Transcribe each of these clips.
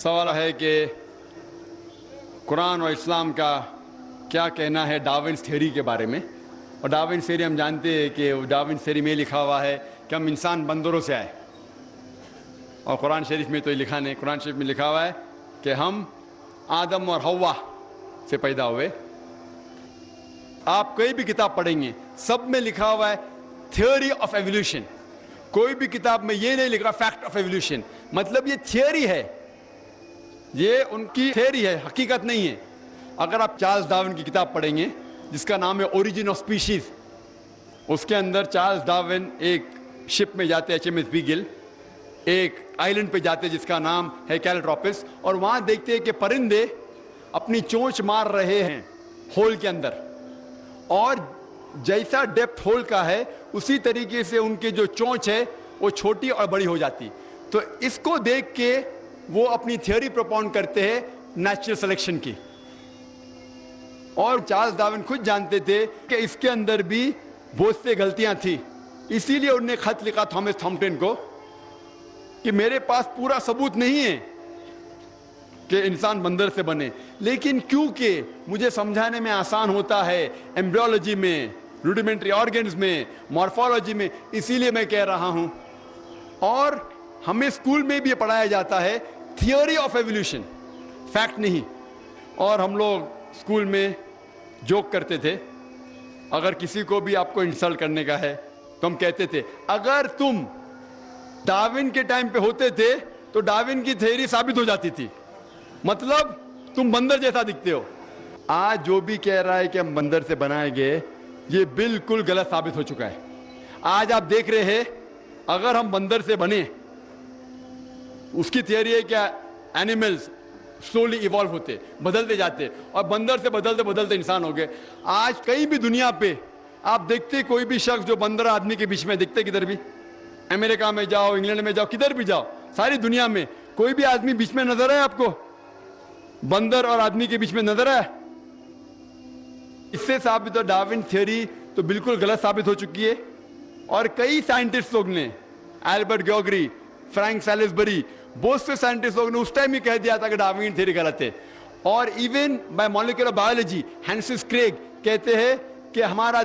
سوال ہے کہ قرآن اور اسلام کا کیا کہنا ہے ڈارونس تھیوری کے بارے میں. اور ڈارونس تھیوری ہم جانتے ہیں کہ ڈارونس تھیوری میں لکھا ہوا ہے کہ ہم انسان بندروں سے آئے, اور قرآن شریف میں تو یہ لکھا نہیں. قرآن شریف میں لکھا ہوا ہے کہ ہم آدم اور حوا سے پیدا ہوئے. آپ کوئی بھی کتاب پڑھیں گے سب میں لکھا ہوا ہے تھیوری آف ایولیوشن. کوئی بھی کتاب میں یہ نہیں لکھا فیکٹ آف ایولیوشن. مطلب یہ تھیوری ہے, یہ ان کی تھیوری ہے, حقیقت نہیں ہے. اگر آپ چارلز ڈارون کی کتاب پڑھیں گے جس کا نام ہے اوریجن آف اسپیشیز, اس کے اندر چارلز ڈارون ایک شپ میں جاتے ہیں HMS بیگل, ایک آئلینڈ پہ جاتے جس کا نام ہے کیلٹروپس, اور وہاں دیکھتے ہیں کہ پرندے اپنی چونچ مار رہے ہیں ہول کے اندر, اور جیسا ڈیپتھ ہول کا ہے اسی طریقے سے ان کی جو چونچ ہے وہ چھوٹی اور بڑی ہو جاتی. تو اس کو دیکھ کے وہ اپنی تھیوری پروپاؤنڈ کرتے ہیں نیچرل سلیکشن کی. اور چارلز ڈارون خود جانتے تھے کہ اس کے اندر بھی بہت سے غلطیاں تھیں, اسی لیے انہوں نے خط لکھا تھامس تھامپٹن کو کہ میرے پاس پورا ثبوت نہیں ہے کہ انسان بندر سے بنے, لیکن کیونکہ مجھے سمجھانے میں آسان ہوتا ہے ایمبریولوجی میں, روڈیمنٹری آرگنز میں, مارفولوجی میں, اسی لیے میں کہہ رہا ہوں. اور ہمیں اسکول میں بھی پڑھایا جاتا ہے تھیوری آف ایولیوشن, فیکٹ نہیں. اور ہم لوگ اسکول میں جوک کرتے تھے, اگر کسی کو بھی آپ کو انسلٹ کرنے کا ہے تو ہم کہتے تھے اگر تم ڈارون کے ٹائم پہ ہوتے تھے تو ڈارون کی تھیوری ثابت ہو جاتی تھی, مطلب تم بندر جیسا دکھتے ہو. آج جو بھی کہہ رہا ہے کہ ہم بندر سے بنائے گئے یہ بالکل غلط ثابت ہو چکا ہے. آج آپ دیکھ رہے ہیں اگر ہم بندر سے بنے, اس کی تھیوری ہے کہ اینیملز سلولی ایوالو ہوتے, بدلتے جاتے, اور بندر سے بدلتے بدلتے انسان ہو گئے. آج کہیں بھی دنیا پہ آپ دیکھتے کوئی بھی شخص جو بندر آدمی کے بیچ میں دکھتے, کدھر بھی امریکہ میں جاؤ, انگلینڈ میں جاؤ, کدھر بھی جاؤ, ساری دنیا میں کوئی بھی آدمی بیچ میں نظر ہے آپ کو, بندر اور آدمی کے بیچ میں نظر ہے؟ اس سے ثابت ہو ڈارون تھیوری تو بالکل غلط ثابت ہو چکی ہے. اور کئی سائنٹسٹ لوگ نے, البرٹ گیوگری, فرینک سیلزبری, بہت سے سائنٹسٹ لوگ نے اس ٹائم ہی کہہ دیا تھا کہ ڈارون تھیوری غلط ہے. اور ایون بائی مالیکولر بایولوجی ہینسس کریگ کہتے ہیں کہ ہمارا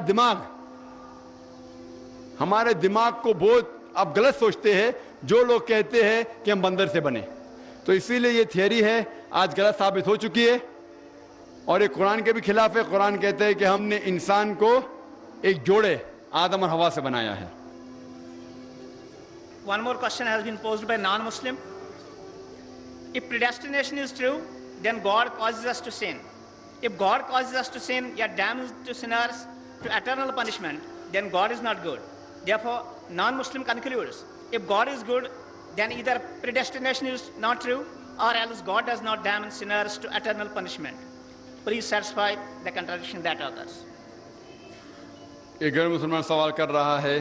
دماغ کو بہت آپ غلط سوچتے ہیں جو لوگ کہتے ہیں کہ ہم بندر سے بنے. تو اسی لیے یہ تھیوری ہے آج غلط ثابت ہو چکی ہے, اور یہ قرآن کے بھی خلاف ہے. قرآن کہتے ہیں کہ ہم نے انسان کو ایک جوڑے آدم اور حوا سے بنایا ہے. One more question has been posed by non-Muslim. If predestination is true, then God causes us to sin. If God causes us to sin, or damns to sinners to eternal punishment, then God is not good. Therefore, non-Muslim concludes, if God is good, then either predestination is not true, or else God does not damn sinners to eternal punishment. Please satisfy the contradiction that occurs. ایک غیر مسلمان سوال کر رہا ہے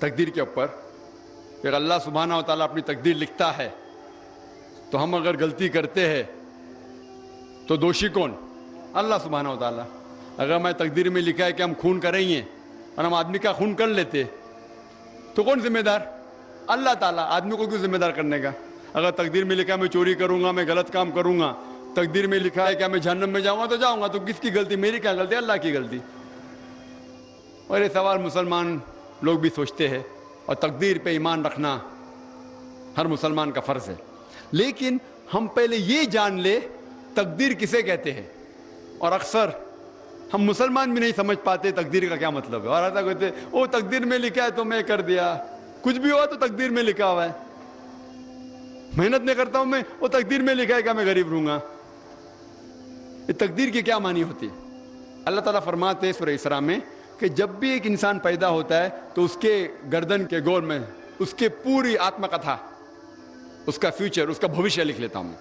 تقدیر کے اوپر کہ اللہ سبحانہ و تعالیٰ اپنی تقدیر لکھتا ہے تو ہم اگر غلطی کرتے ہیں تو دوشی کون؟ اللہ سبحانہ و تعالیٰ. اگر ہماری تقدیر میں لکھا ہے کہ ہم خون کریں گے اور ہم آدمی کا خون کر لیتے تو کون ذمہ دار؟ اللہ تعالیٰ. آدمی کو کیوں ذمہ دار کرنے کا؟ اگر تقدیر میں لکھا ہے میں چوری کروں گا, میں غلط کام کروں گا, تقدیر میں لکھا ہے کہ میں جہنم میں جاؤں گا تو جاؤں گا, تو کس کی غلطی؟ میری کیا غلطی؟ اللہ کی غلطی. اور یہ سوال مسلمان لوگ بھی سوچتے ہیں, اور تقدیر پہ ایمان رکھنا ہر مسلمان کا فرض ہے. لیکن ہم پہلے یہ جان لے تقدیر کسے کہتے ہیں. اور اکثر ہم مسلمان بھی نہیں سمجھ پاتے تقدیر کا کیا مطلب ہے, اور ایسا کہتے ہیں وہ تقدیر میں لکھا ہے تو میں کر دیا, کچھ بھی ہوا تو تقدیر میں لکھا ہوا ہے, محنت نہیں کرتا ہوں میں, وہ تقدیر میں لکھا ہے کہ میں غریب رہوں گا. یہ تقدیر کی کیا معنی ہوتی ہے؟ اللہ تعالیٰ فرماتے ہیں سورہ اسراء میں کہ جب بھی ایک انسان پیدا ہوتا ہے تو اس کے گردن کے گول میں اس کے پوری آتما کتھا, اس کا فیوچر, اس کا بھوشیہ لکھ لیتا ہوں.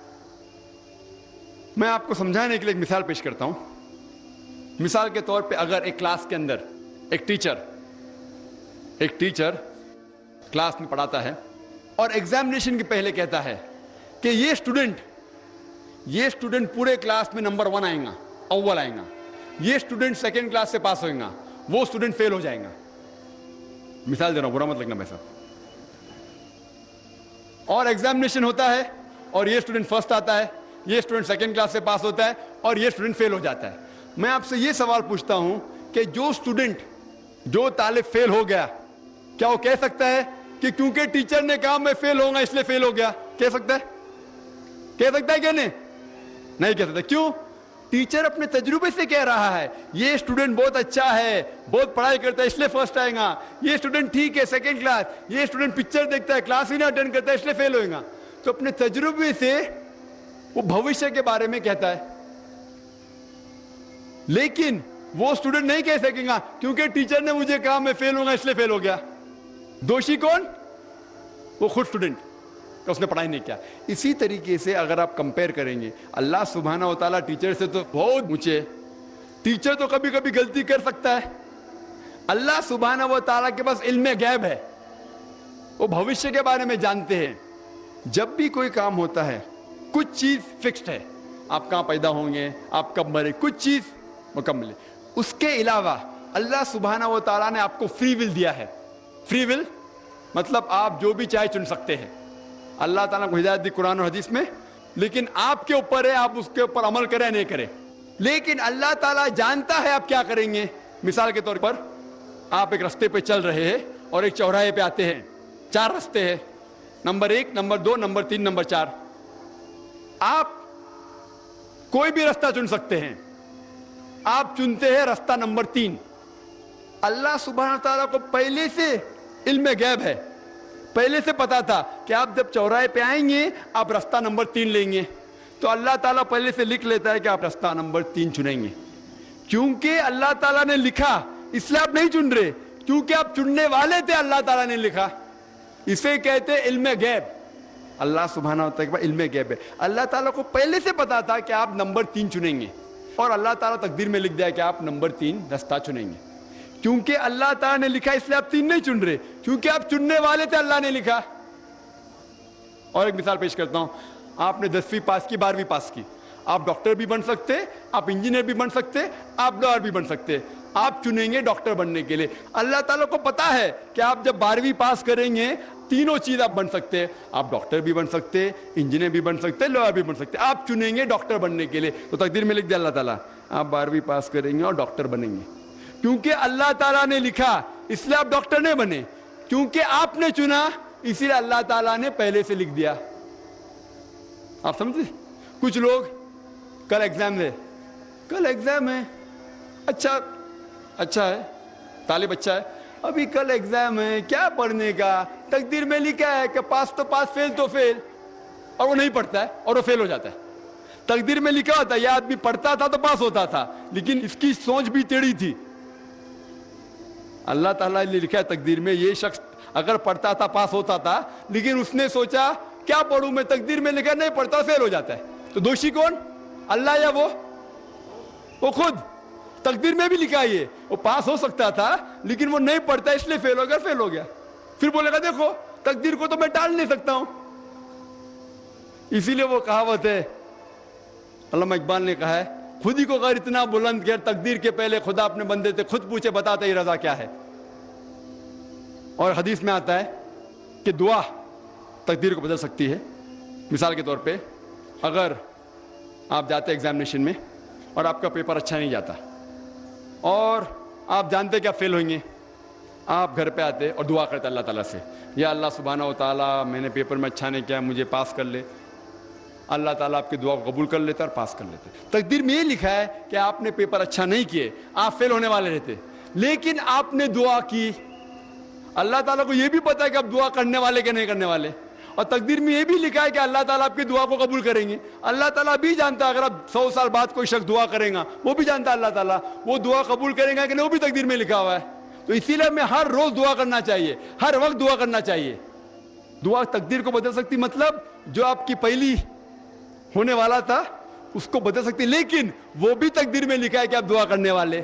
میں آپ کو سمجھانے کے لیے ایک مثال پیش کرتا ہوں. مثال کے طور پہ اگر ایک کلاس کے اندر ایک ٹیچر کلاس میں پڑھاتا ہے اور ایگزامینیشن کے پہلے کہتا ہے کہ یہ اسٹوڈنٹ پورے کلاس میں نمبر 1 آئیں گا, اول آئیں گا, یہ اسٹوڈنٹ سیکنڈ کلاس سے پاس ہوئیں گا, وہ اسٹوڈنٹ فیل ہو جائیں گا. مثال دے رہا ہوں, برا مت لگنا ویسا. اور ایگزامینیشن ہوتا ہے اور یہ اسٹوڈنٹ فرسٹ آتا ہے, یہ اسٹوڈنٹ سیکنڈ کلاس سے پاس ہوتا ہے, اور یہ اسٹوڈنٹ فیل ہو جاتا ہے. میں آپ سے یہ سوال پوچھتا ہوں کہ جو طالب فیل ہو گیا, کیا وہ کہہ سکتا ہے کہ کیونکہ ٹیچر نے کہا میں فیل ہوں گا اس لیے فیل ہو گیا؟ کہہ سکتا ہے کہ نہیں کہہ سکتا. کیوں؟ ٹیچر اپنے تجربے سے کہہ رہا ہے یہ اسٹوڈنٹ بہت اچھا ہے, بہت پڑھائی کرتا ہے اس لیے فرسٹ آئے گا, یہ اسٹوڈنٹ ٹھیک ہے سیکنڈ کلاس, یہ اسٹوڈنٹ پکچر دیکھتا ہے کلاس ہی نہ اٹینڈ کرتا ہے اس لیے فیل ہوئے گا. تو اپنے تجربے سے وہ بھوشیہ کے بارے میں کہتا ہے, لیکن وہ اسٹوڈنٹ نہیں کہہ سکے گا کیونکہ ٹیچر نے مجھے کہا میں فیل ہوں گا اس لیے فیل ہو گیا. دوشی کون؟ وہ خود اسٹوڈنٹ کہ اس نے پڑھائی نہیں کیا. اسی طریقے سے اگر آپ کمپیئر کریں گے, اللہ سبحانہ و تعالیٰ ٹیچر سے تو بہت اونچے. ٹیچر تو کبھی کبھی غلطی کر سکتا ہے, اللہ سبحانہ و تعالیٰ کے پاس علم غیب ہے, وہ بھوشیہ کے بارے میں جانتے ہیں. جب بھی کوئی کام ہوتا ہے کچھ چیز فکسڈ ہے, آپ کہاں پیدا ہوں گے, آپ کب مرے, کچھ چیز مکمل ہے. اس کے علاوہ اللہ سبحانہ و تعالیٰ نے آپ کو فری ول دیا ہے. فری ول مطلب آپ جو بھی چاہے چن سکتے ہیں. اللہ تعالیٰ کو ہدایت دی قرآن اور حدیث میں, لیکن آپ کے اوپر ہے آپ اس کے اوپر عمل کریں نہیں کریں. لیکن اللہ تعالیٰ جانتا ہے آپ کیا کریں گے. مثال کے طور پر آپ ایک رستے پہ چل رہے ہیں اور ایک چوراہے پہ آتے ہیں, 4 رستے ہیں, نمبر 1, نمبر 2, نمبر 3, نمبر 4. آپ کوئی بھی رستہ چن سکتے ہیں, آپ چنتے ہیں رستہ نمبر 3. اللہ سبحانہ تعالیٰ کو پہلے سے علم غیب ہے, پہلے سے پتا تھا کہ آپ جب چوراہے پہ آئیں گے آپ رستہ نمبر 3 لیں گے. تو اللہ تعالیٰ پہلے سے لکھ لیتا ہے کہ آپ رستہ نمبر 3 چنیں گے. کیونکہ اللہ تعالیٰ نے لکھا اس لیے آپ نہیں چن رہے, کیونکہ آپ چننے والے تھے, اللہ تعالیٰ نے لکھا. اسے کہتے علم غیب. اللہ سبحانہ وتعالیٰ کے پاس علم غیب ہے. اللہ تعالیٰ کو پہلے سے پتا تھا کہ آپ نمبر 3 چنیں گے, اور اللہ تعالیٰ تقدیر میں لکھ دیا کہ آپ نمبر 3 رستہ چنیں گے. کیونکہ اللہ تعالیٰ نے لکھا اس لیے آپ 3 نہیں چن رہے, کیونکہ آپ چننے والے تھے, اللہ نے لکھا. اور ایک مثال پیش کرتا ہوں. آپ نے 10ویں پاس کی, 12ویں پاس کی, آپ ڈاکٹر بھی بن سکتے, آپ انجینئر بھی بن سکتے, آپ لائر بھی بن سکتے. آپ چنیں گے ڈاکٹر بننے کے لیے. اللہ تعالیٰ کو پتا ہے کہ آپ جب 12ویں پاس کریں گے تینوں چیز آپ بن سکتے, آپ ڈاکٹر بھی بن سکتے, انجینئر بھی بن سکتے, لائر بھی بن سکتے. آپ چنیں گے ڈاکٹر بننے کے لیے. تو تقدیر میں لکھ دیا اللہ تعالیٰ آپ 12ویں پاس کریں گے اور ڈاکٹر بنیں گے. کیونکہ اللہ تعالیٰ نے لکھا اس لیے آپ ڈاکٹر نہیں بنے, کیونکہ آپ نے چنا اسی لیے اللہ تعالیٰ نے پہلے سے لکھ دیا. آپ سمجھے؟ کچھ لوگ کل ایگزام ہے, اچھا ہے, طالب اچھا ہے, ابھی کل ایگزام ہے, کیا پڑھنے کا, تقدیر میں لکھا ہے کہ پاس تو پاس, فیل تو فیل, اور وہ نہیں پڑھتا ہے اور وہ فیل ہو جاتا ہے. تقدیر میں لکھا ہوتا ہے یہ آدمی پڑھتا تھا تو پاس ہوتا تھا, لیکن اس کی سوچ بھی ٹیڑھی تھی. اللہ تعالیٰ نے لکھا ہے تقدیر میں یہ شخص اگر پڑھتا تھا پاس ہوتا تھا, لیکن اس نے سوچا کیا پڑھوں میں, تقدیر میں لکھا نہیں پڑھتا فیل ہو جاتا ہے. تو دوشی کون؟ اللہ یا وہ خود؟ تقدیر میں بھی لکھا ہے وہ پاس ہو سکتا تھا لیکن وہ نہیں پڑھتا اس لیے فیل ہو گیا. پھر بولے گا دیکھو تقدیر کو تو میں ٹال نہیں سکتا ہوں. اسی لیے وہ کہاوت ہے, علامہ اقبال نے کہا ہے, خود ہی کو غیر اتنا بلند کر, تقدیر کے پہلے خدا اپنے بندے سے خود پوچھے بتاتا ہی رضا کیا ہے. اور حدیث میں آتا ہے کہ دعا تقدیر کو بدل سکتی ہے. مثال کے طور پہ اگر آپ جاتے ایگزامینیشن میں اور آپ کا پیپر اچھا نہیں جاتا اور آپ جانتے کہ آپ فیل ہوئیں گے, آپ گھر پہ آتے اور دعا کرتے اللہ تعالیٰ سے, یا اللہ سبحانہ و تعالیٰ میں نے پیپر میں اچھا نہیں کیا, مجھے پاس کر لے. اللہ تعالیٰ آپ کی دعا کو قبول کر لیتا اور پاس کر لیتے. تقدیر میں یہ لکھا ہے کہ آپ نے پیپر اچھا نہیں کیے, آپ فیل ہونے والے رہتے, لیکن آپ نے دعا کی. اللہ تعالیٰ کو یہ بھی پتا ہے کہ آپ دعا کرنے والے کہ نہیں کرنے والے, اور تقدیر میں یہ بھی لکھا ہے کہ اللہ تعالیٰ آپ کی دعا کو قبول کریں گے. اللہ تعالیٰ بھی جانتا ہے اگر آپ 100 سال بعد کوئی شخص دعا کرے گا, وہ بھی جانتا ہے اللہ تعالیٰ وہ دعا قبول کرے گا کہ نہیں, وہ بھی تقدیر میں لکھا ہوا ہے. تو اسی لیے ہمیں ہر روز دعا کرنا چاہیے, ہر وقت دعا کرنا چاہیے. دعا تقدیر کو بدل سکتی, مطلب جو آپ کی پہلی ہونے والا تھا اس کو بدل سکتی, لیکن وہ بھی تقدیر میں لکھا ہے کہ آپ دعا کرنے والے,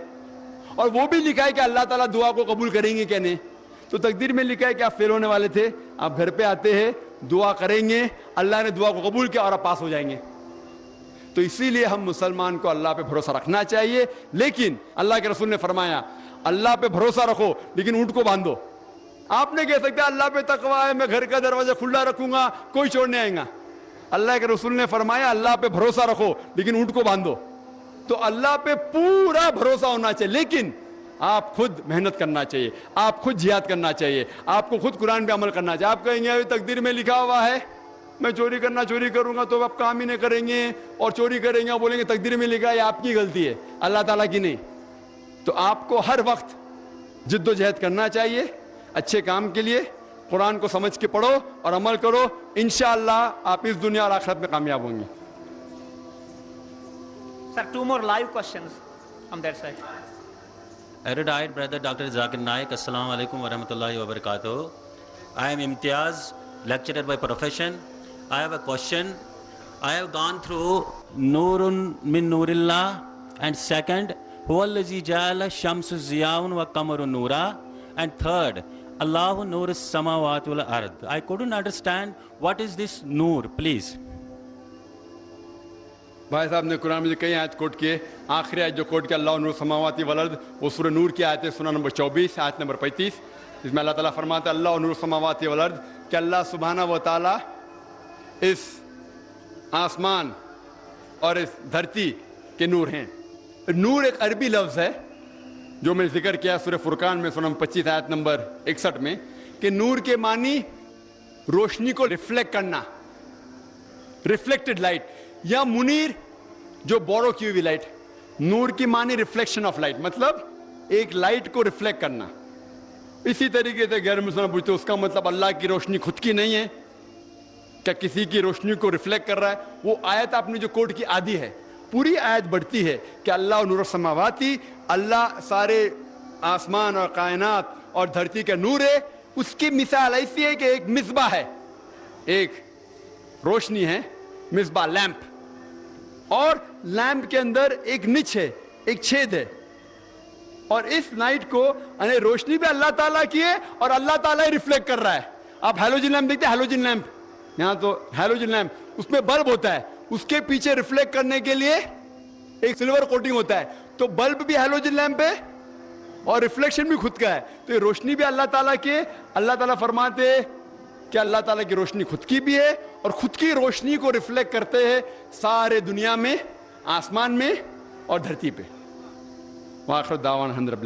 اور وہ بھی لکھا ہے کہ اللہ تعالیٰ دعا کو قبول کریں گے کہ نہیں. تو تقدیر میں لکھا ہے کہ آپ فیل ہونے والے تھے, آپ گھر پہ آتے ہیں, دعا کریں گے, اللہ نے دعا کو قبول کیا اور آپ پاس ہو جائیں گے. تو اسی لیے ہم مسلمان کو اللہ پہ بھروسہ رکھنا چاہیے, لیکن اللہ کے رسول نے فرمایا اللہ پہ بھروسہ رکھو لیکن اونٹ کو باندھو. آپ نے کہہ سکتے اللہ پہ تقویٰ ہے, میں گھر کا دروازہ کھلا رکھوں گا, کوئی چور نہیں آئے گا. اللہ کے رسول نے فرمایا اللہ پہ بھروسہ رکھو لیکن اونٹ کو باندھو. تو اللہ پہ پورا بھروسہ ہونا چاہیے, لیکن آپ خود محنت کرنا چاہیے, آپ خود جہاد کرنا چاہیے, آپ کو خود قرآن پہ عمل کرنا چاہیے. آپ کہیں گے تقدیر میں لکھا ہوا ہے میں چوری کروں گا تو آپ کام ہی نہیں کریں گے, اور چوری کریں گے اور بولیں گے تقدیر میں لکھا ہے, یہ آپ کی غلطی ہے, اللہ تعالیٰ کی نہیں. تو آپ کو ہر وقت جد و جہد کرنا چاہیے اچھے کام کے لیے. قرآن کو سمجھ کے پڑھو اور عمل کرو, انشاءاللہ آپ اس دنیا اور آخرت میں کامیاب ہوں گے. Sir, 2 more live questions on that side. Erudite brother Dr. Zakir Naik, Assalamu alaikum wa rahmatullahi wa barakatuh. I am Imtiaz, lecturer by profession. I have a question. I have gone through Nurun min Nurillah, and second, Huwallazi ja'ala shamsu ziyaun wa qamaru nura, and third, Allahu nur as-samawati wal ard. I couldn't understand what is this nur, please. بھائی صاحب نے قرآن میں کئی آیت کوٹ کیے, آخری آیت جو کوٹ کیا اللہ نور سماواتی والارض, وہ سورہ نور کی آیت ہے, سورہ نمبر 24 آیت نمبر 35. اس میں اللہ تعالیٰ فرماتا ہے اللہ نور سماواتی والارض, کہ اللہ سبحانہ و تعالیٰ اس آسمان اور اس دھرتی کے نور ہیں. نور ایک عربی لفظ ہے جو میں ذکر کیا سورہ فرقان میں سورہ نمبر 25 آیت نمبر 61 میں, کہ نور کے معنی روشنی کو ریفلیکٹ کرنا, ریفلیکٹڈ لائٹ, یا منیر جو بورو کی ہوئی لائٹ. نور کی معنی ریفلیکشن آف لائٹ, مطلب ایک لائٹ کو ریفلیکٹ کرنا. اسی طریقے سے غیر مسلمان پوچھتے اس کا مطلب اللہ کی روشنی خود کی نہیں ہے, کیا کسی کی روشنی کو ریفلیکٹ کر رہا ہے؟ وہ آیت آپ نے جو کوٹ کی آدھی ہے, پوری آیت بڑھتی ہے کہ اللہ نور السماواتی, اللہ سارے آسمان اور کائنات اور دھرتی کا نور ہے. اس کی مثال ایسی ہے کہ ایک مصباح ہے, ایک روشنی ہے, مصباح لیمپ, اور لیمپ کے اندر ایک نچ ہے, ایک چھید ہے, اور اس لائٹ کو یعنی روشنی بھی اللہ تعالیٰ کی ہے اور اللہ تعالیٰ ہی ریفلیکٹ کر رہا ہے. آپ ہیلوجن لیمپ دیکھتے ہیں, ہیلوجن لیمپ, یہاں تو ہیلوجن لیمپ, اس میں بلب ہوتا ہے, اس کے پیچھے ریفلیکٹ کرنے کے لیے ایک سلور کوٹنگ ہوتا ہے. تو بلب بھی ہیلوجن لیمپ ہے اور ریفلیکشن بھی خود کا ہے. تو یہ روشنی بھی اللہ تعالیٰ کی ہے. اللہ تعالیٰ فرماتے کہ اللہ تعالیٰ کی روشنی خود کی بھی ہے, اور خود کی روشنی کو ریفلیکٹ کرتے ہیں سارے دنیا میں, آسمان میں اور دھرتی پہ. وآخر دعوانا الحمد للہ.